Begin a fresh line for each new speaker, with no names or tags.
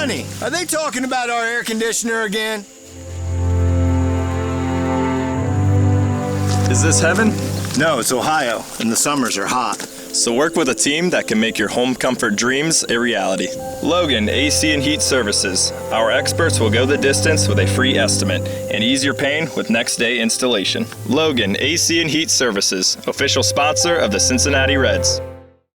Honey, are they talking about our air conditioner again?
Is this heaven?
No, it's Ohio, and the summers are hot.
So work with a team that can make your home comfort dreams a reality. Logan AC and Heat Services. Our experts will go the distance with a free estimate and ease your pain with next day installation. Logan AC and Heat Services, official sponsor of the Cincinnati Reds.